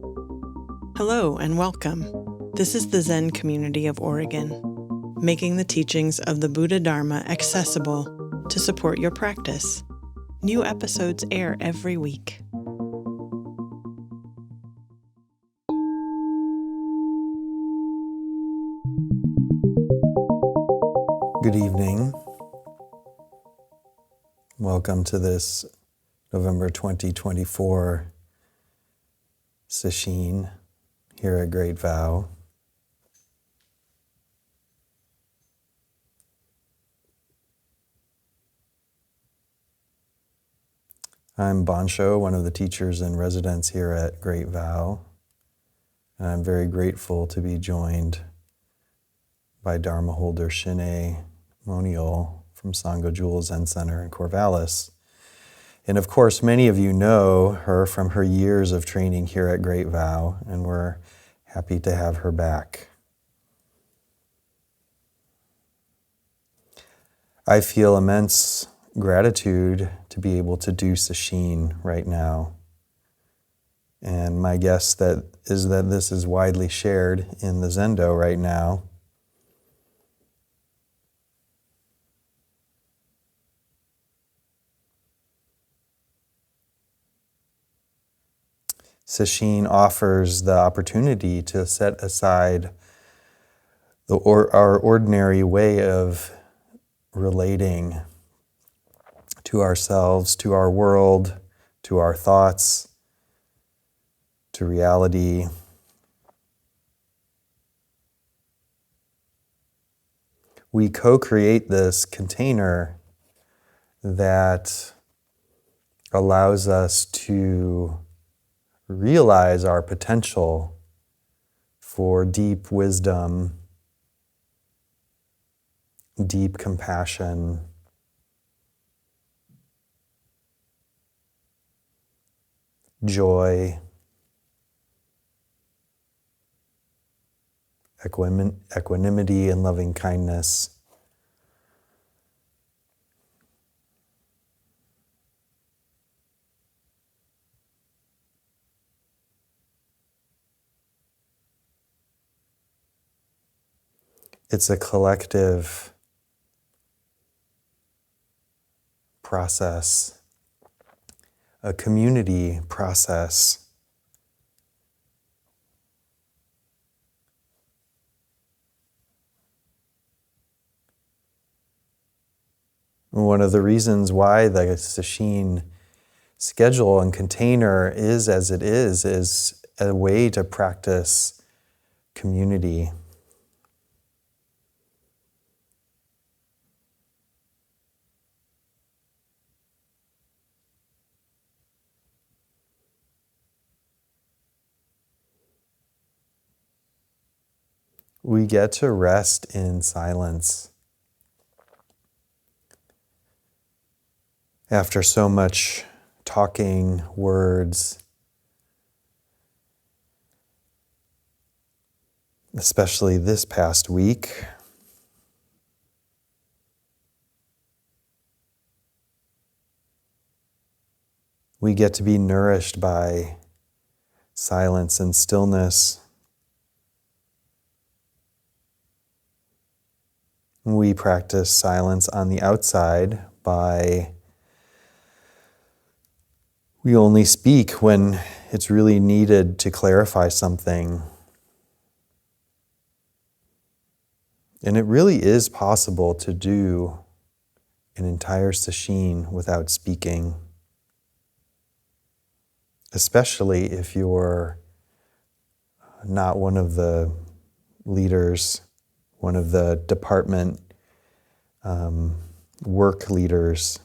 Hello and welcome. This is the Zen community of Oregon, making the teachings of the Buddha Dharma accessible to support your practice. New episodes air every week. Good evening. Welcome to this November 2024 Sesshin here at Great Vow. I'm Bansho, one of the teachers in residence here at Great Vow, and I'm very grateful to be joined by Dharma holder Shine Monial from Sangha Jewel Zen Center in Corvallis. And of course, many of you know her from her years of training here at Great Vow, and we're happy to have her back. I feel immense gratitude to be able to do Sesshin right now. And my guess is that this is widely shared in the Zendo right now. Sesshin offers the opportunity to set aside our ordinary way of relating to ourselves, to our world, to our thoughts, to reality. We co-create this container that allows us to realize our potential for deep wisdom, deep compassion, joy, equanimity, and loving kindness. It's a collective process, a community process. One of the reasons why the Sesshin schedule and container is as it is a way to practice community. We get to rest in silence. After so much talking, words, especially this past week, we get to be nourished by silence and stillness. We practice silence on the outside by we only speak when it's really needed to clarify something. And it really is possible to do an entire Sesshin without speaking, especially if you're not one of the leaders, one of the department work leaders.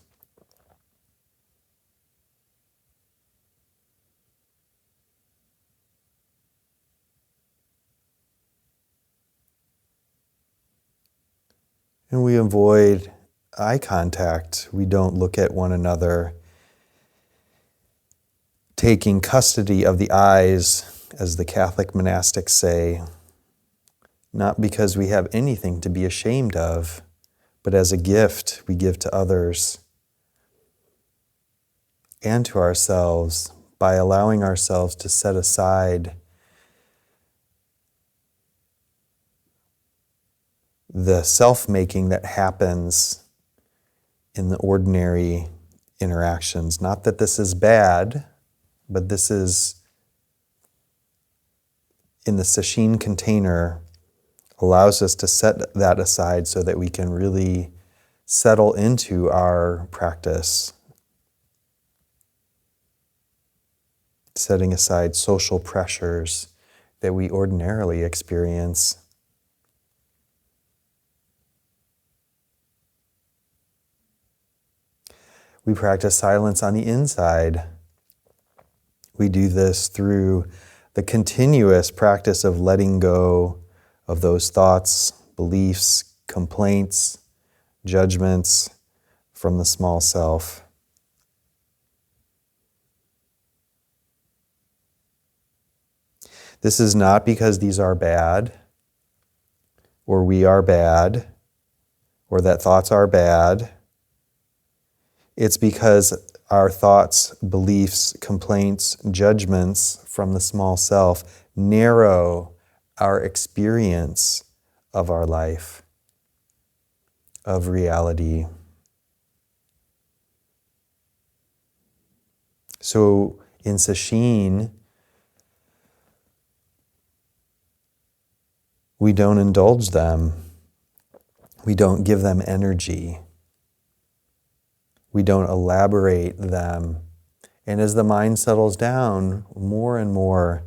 And we avoid eye contact. We don't look at one another, taking custody of the eyes, as the Catholic monastics say, not because we have anything to be ashamed of, but as a gift we give to others and to ourselves by allowing ourselves to set aside the self-making that happens in the ordinary interactions. Not that this is bad, but this is, in the Sesshin container, allows us to set that aside so that we can really settle into our practice. Setting aside social pressures that we ordinarily experience. We practice silence on the inside. We do this through the continuous practice of letting go of those thoughts, beliefs, complaints, judgments from the small self. This is not because these are bad, or we are bad, or that thoughts are bad. It's because our thoughts, beliefs, complaints, judgments from the small self narrow our experience of our life, of reality. So in Sesshin, we don't indulge them. We don't give them energy. We don't elaborate them. And as the mind settles down, more and more,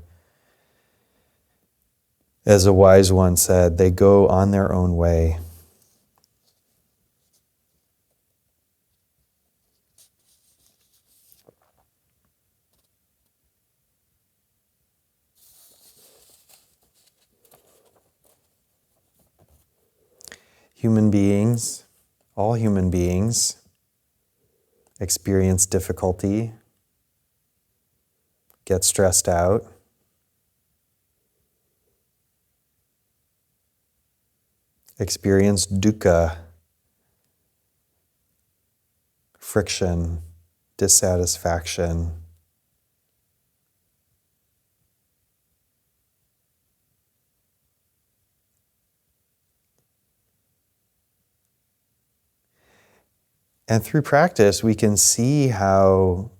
as a wise one said, they go on their own way. Human beings, all human beings, experience difficulty, get stressed out, experience Dukha, friction, dissatisfaction. And through practice, we can see how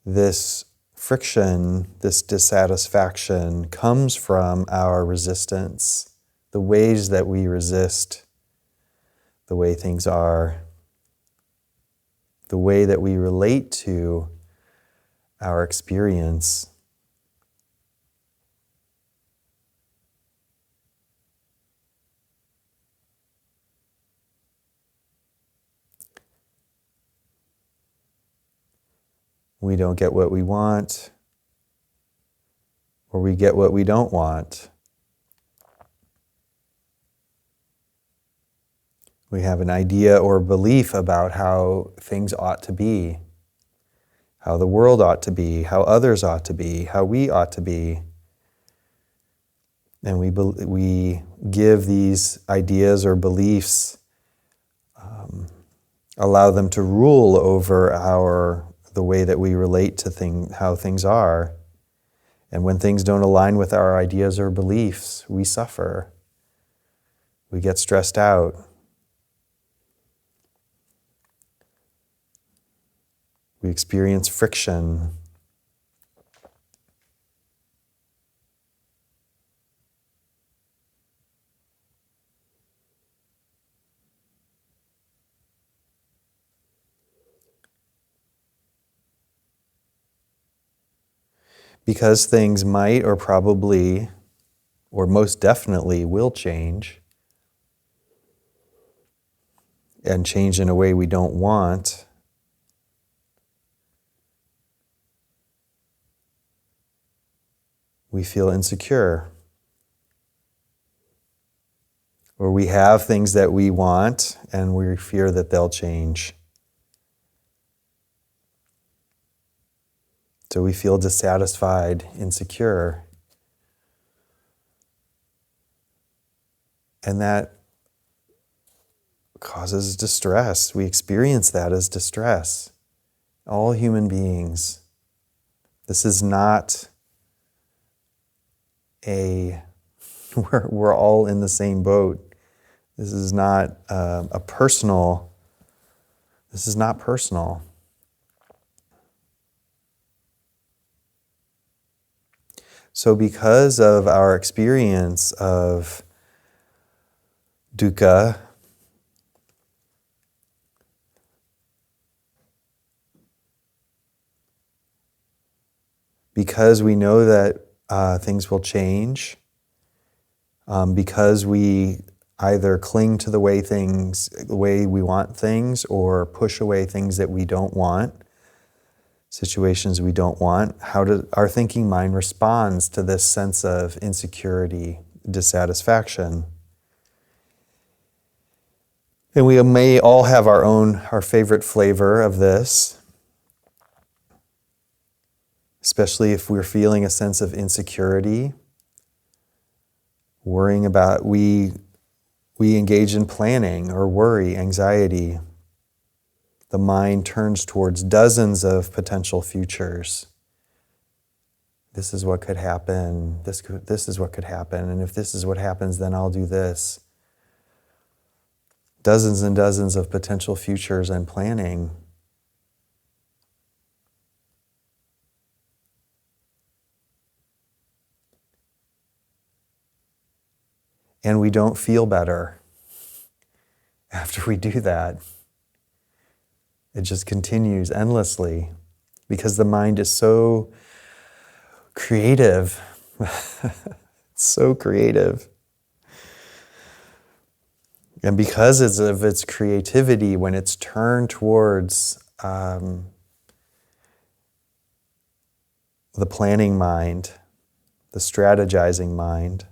this friction, this dissatisfaction comes from our resistance, the ways that we resist the way things are, the way that we relate to our experience. We don't get what we want, or we get what we don't want. We have an idea or belief about how things ought to be, how the world ought to be, how others ought to be, how we ought to be. And we give these ideas or beliefs, allow them to rule over the way that we relate to how things are. And when things don't align with our ideas or beliefs, we suffer. We get stressed out. We experience friction. Because things might or probably, or most definitely will change, and change in a way we don't want, we feel insecure. Or we have things that we want and we fear that they'll change. So we feel dissatisfied, insecure. And that causes distress. We experience that as distress. All human beings This is not we're all in the same boat. This is not this is not personal. So because of our experience of Dukha, because we know that things will change, because we either cling to the way we want things, or push away things that we don't want, situations we don't want, our thinking mind responds to this sense of insecurity, dissatisfaction. And we may all have our favorite flavor of this, especially if we're feeling a sense of insecurity, worrying about, we engage in planning or worry, anxiety. The mind turns towards dozens of potential futures. This is what could happen, this is what could happen, and if this is what happens, then I'll do this. Dozens and dozens of potential futures and planning. And we don't feel better after we do that. It just continues endlessly because the mind is so creative. So creative. And because of its creativity, when it's turned towards the planning mind, the strategizing mind,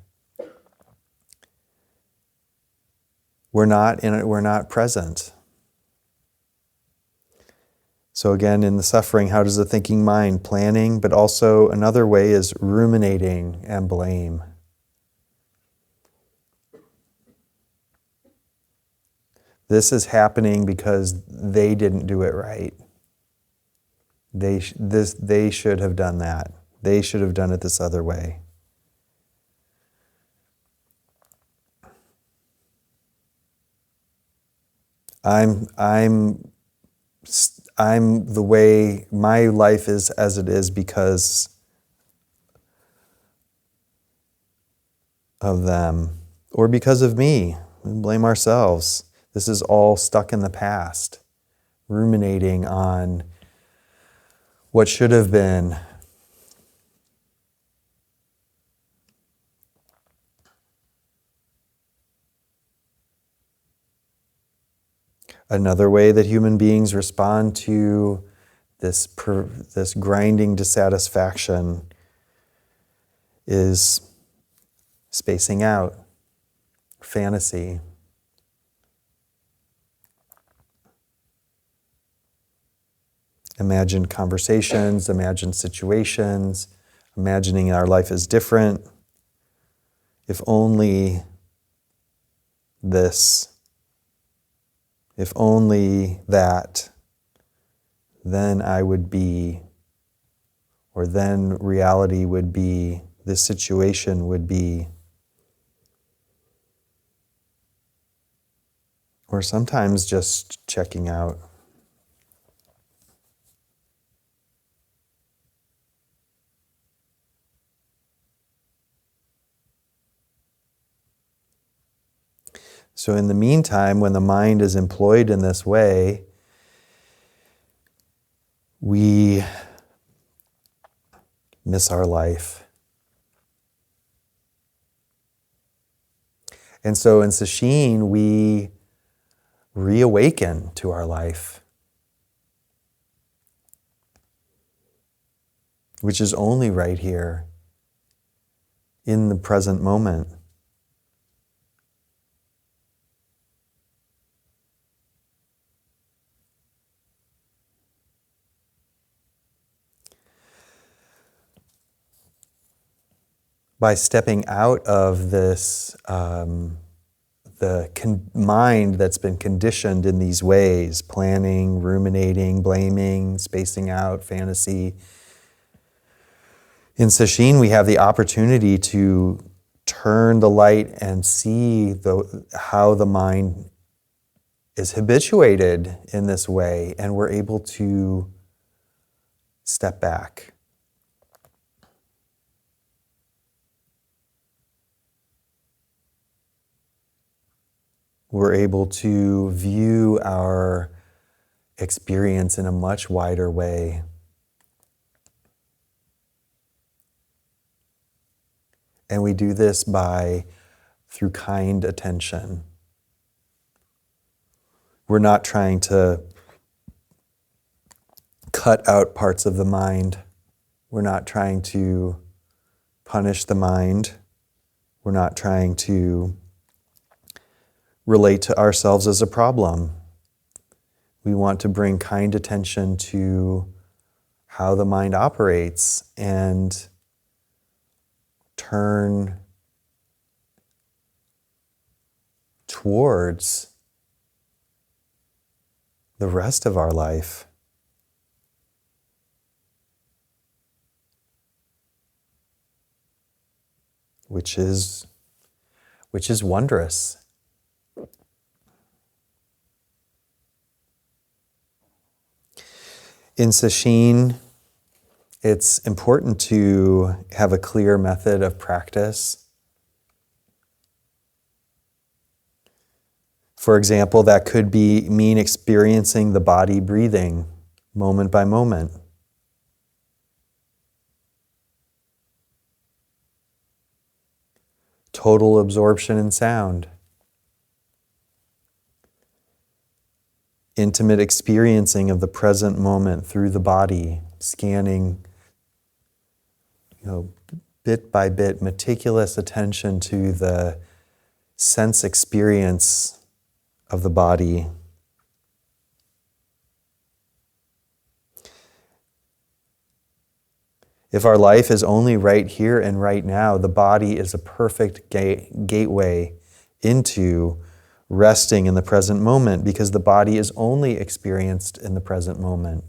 we're not present. So again, in the suffering, how does the thinking mind planning, but also another way is ruminating and blame. This is happening because they didn't do it right. They should have done that. They should have done it this other way. I'm the way my life is as it is because of them or because of me. We blame ourselves. This is all stuck in the past, ruminating on what should have been. Another way that human beings respond to this grinding dissatisfaction is spacing out, fantasy. Imagine conversations, imagine situations, imagining our life is different. If only this. If only that, then I would be, or then reality would be, this situation would be. Or sometimes just checking out. So in the meantime, when the mind is employed in this way, we miss our life. And so in Sesshin, we reawaken to our life, which is only right here, in the present moment. By stepping out of this, mind that's been conditioned in these ways, planning, ruminating, blaming, spacing out, fantasy, In Sesshin, we have the opportunity to turn the light and see how the mind is habituated in this way, and we're able to step back. We're able to view our experience in a much wider way. And we do this through kind attention. We're not trying to cut out parts of the mind. We're not trying to punish the mind. We're not trying to relate to ourselves as a problem. We want to bring kind attention to how the mind operates and turn towards the rest of our life. Which is wondrous. In Sesshin, it's important to have a clear method of practice. For example, that could mean experiencing the body breathing moment by moment. Total absorption in sound. Intimate experiencing of the present moment through the body, scanning, bit by bit, meticulous attention to the sense experience of the body. If our life is only right here and right now, the body is a perfect gateway into resting in the present moment, because the body is only experienced in the present moment.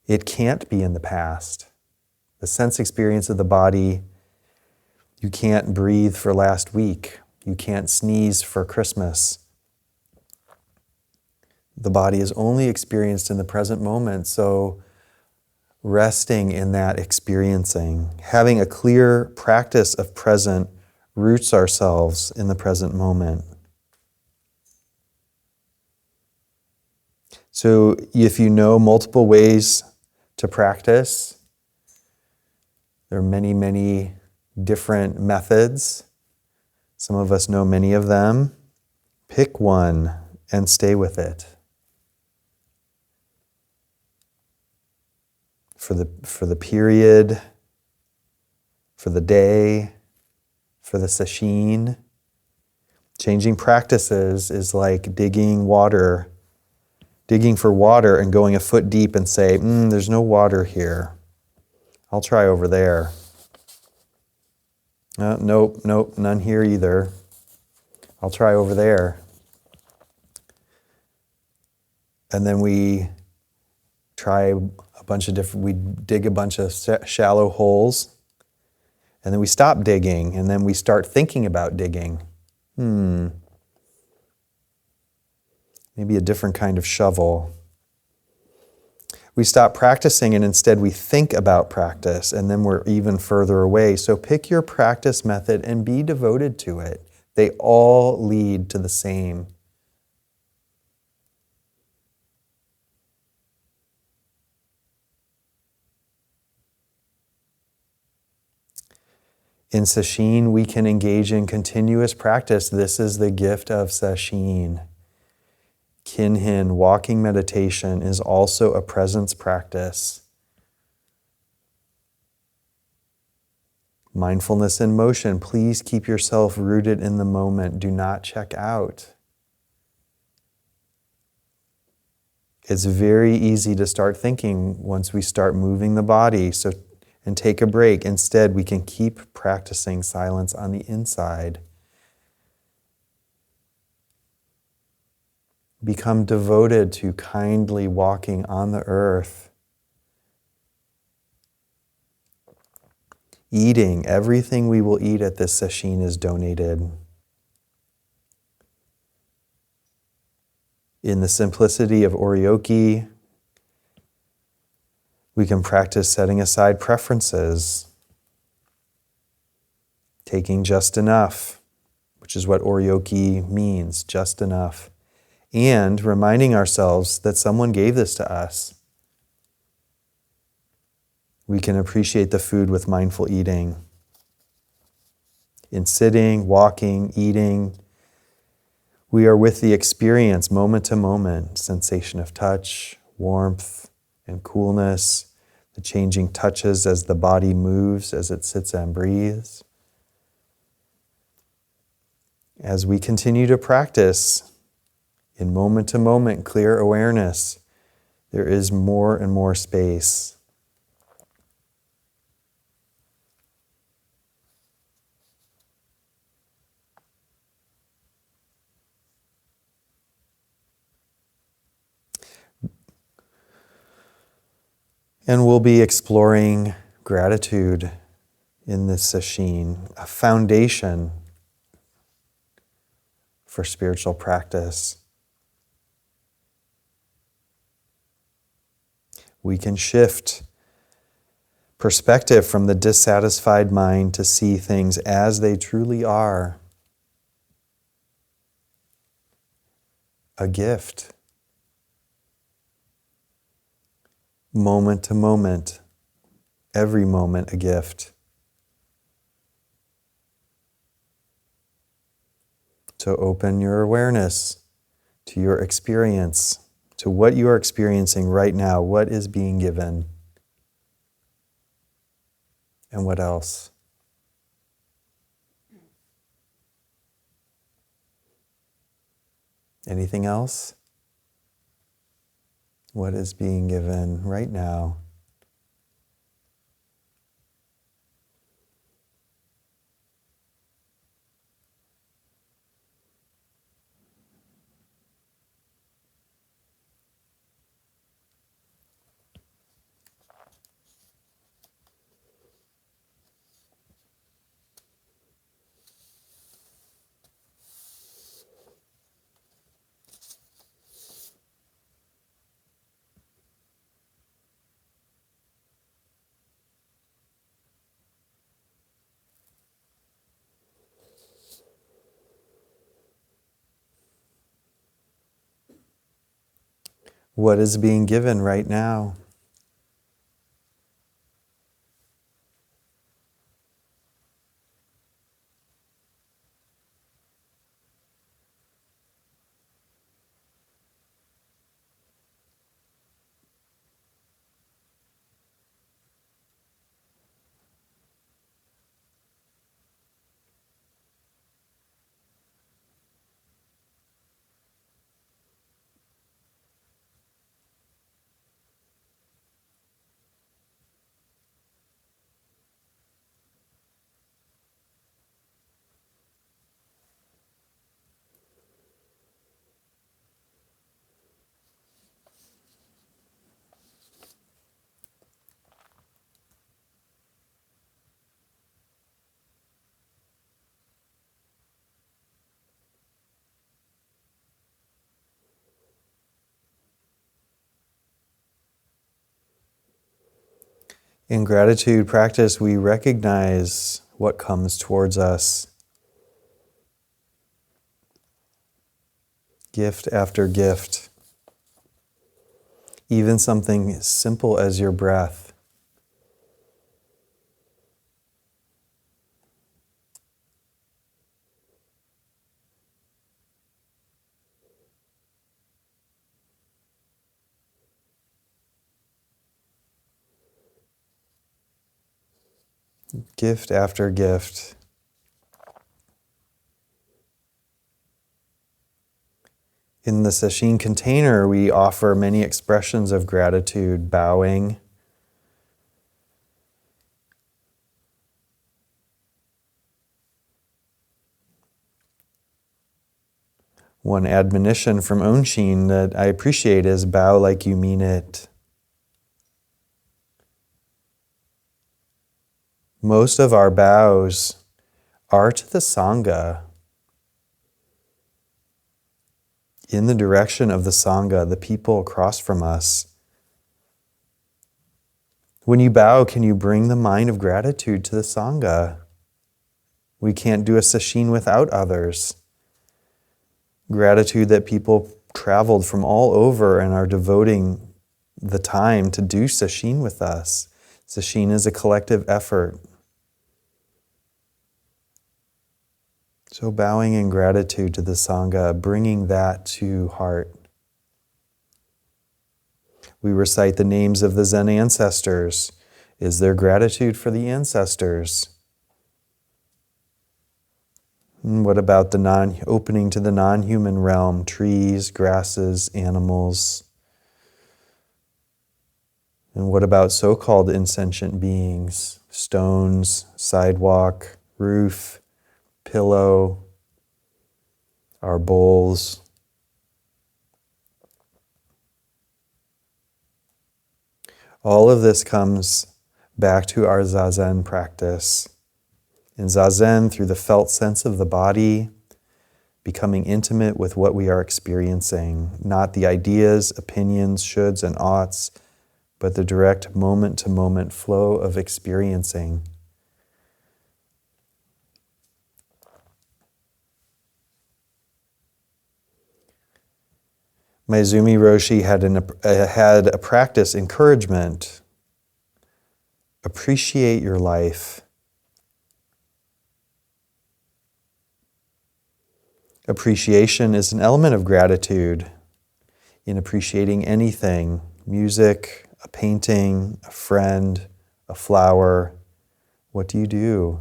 It can't be in the past. The sense experience of the body, you can't breathe for last week. You can't sneeze for Christmas. The body is only experienced in the present moment, so resting in that experiencing, having a clear practice of present, roots ourselves in the present moment. So if you know multiple ways to practice, there are many, many different methods. Some of us know many of them. Pick one and stay with it. For the period, for the day, for the sesshin. Changing practices is like digging for water and going a foot deep and say, there's no water here. I'll try over there. Nope, none here either. I'll try over there. And then we dig a bunch of shallow holes, and then we stop digging, and then we start thinking about digging. Maybe a different kind of shovel. We stop practicing, and instead we think about practice, and then we're even further away. So pick your practice method and be devoted to it. They all lead to the same. In Sesshin, we can engage in continuous practice. This is the gift of Sesshin. Kinhin, walking meditation, is also a presence practice. Mindfulness in motion. Please keep yourself rooted in the moment. Do not check out. It's very easy to start thinking once we start moving the body, and take a break. Instead, we can keep practicing silence on the inside. become devoted to kindly walking on the earth, eating. Everything we will eat at this sesshin is donated. In the simplicity of oryoki, we can practice setting aside preferences, taking just enough, which is what oryoki means, just enough, and reminding ourselves that someone gave this to us. We can appreciate the food with mindful eating. In sitting, walking, eating, we are with the experience moment to moment, sensation of touch, warmth, and coolness, the changing touches as the body moves, as it sits and breathes. As we continue to practice in moment to moment clear awareness, there is more and more space. And we'll be exploring gratitude in this sesshin, a foundation for spiritual practice. We can shift perspective from the dissatisfied mind to see things as they truly are. A gift. Moment to moment, every moment a gift. So open your awareness to your experience, to what you are experiencing right now, what is being given, and what else. Anything else? What is being given right now? What is being given right now? In gratitude practice, we recognize what comes towards us. Gift after gift. Even something as simple as your breath. Gift after gift. In the sesshin container, we offer many expressions of gratitude, bowing, One admonition from Onshin that I appreciate is bow like you mean it. Most of our bows are to the Sangha, in the direction of the Sangha, the people across from us. When you bow, can you bring the mind of gratitude to the Sangha? We can't do a sesshin without others. Gratitude that people traveled from all over and are devoting the time to do sesshin with us. Sesshin is a collective effort. So bowing in gratitude to the Sangha, bringing that to heart. We recite the names of the Zen ancestors. Is there gratitude for the ancestors? And what about the opening to the non-human realm, trees, grasses, animals? And what about so-called insentient beings, stones, sidewalk, roof, pillow, our bowls? All of this comes back to our Zazen practice. In Zazen, through the felt sense of the body, becoming intimate with what we are experiencing, not the ideas, opinions, shoulds, and oughts, but the direct moment-to-moment flow of experiencing. Maezumi Roshi had a practice encouragement. Appreciate your life. Appreciation is an element of gratitude in appreciating anything, music, a painting, a friend, a flower. What do you do?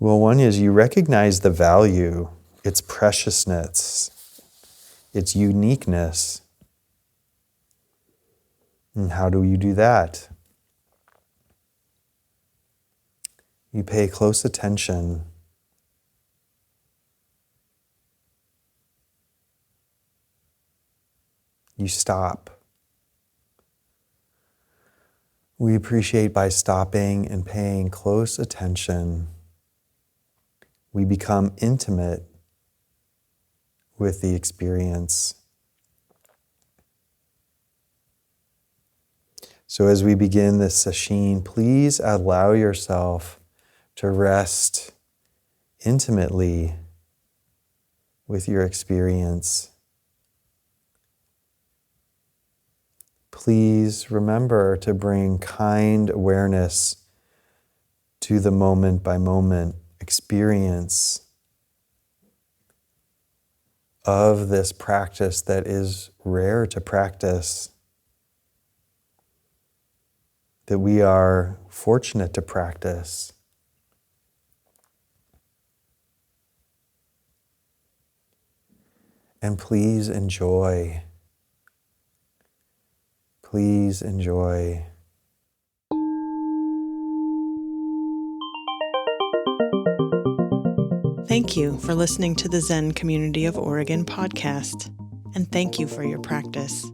Well, one is you recognize the value, its preciousness, its uniqueness. And how do you do that? You pay close attention. You stop. We appreciate by stopping and paying close attention. We become intimate with the experience. So as we begin this sesshin, please allow yourself to rest intimately with your experience. Please remember to bring kind awareness to the moment-by-moment experience of this practice that is rare to practice, that we are fortunate to practice. And please enjoy. Please enjoy. Thank you for listening to the Zen Community of Oregon podcast, and thank you for your practice.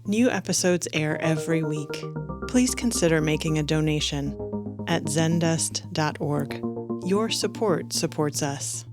New episodes air every week. Please consider making a donation at zendust.org. Your support supports us.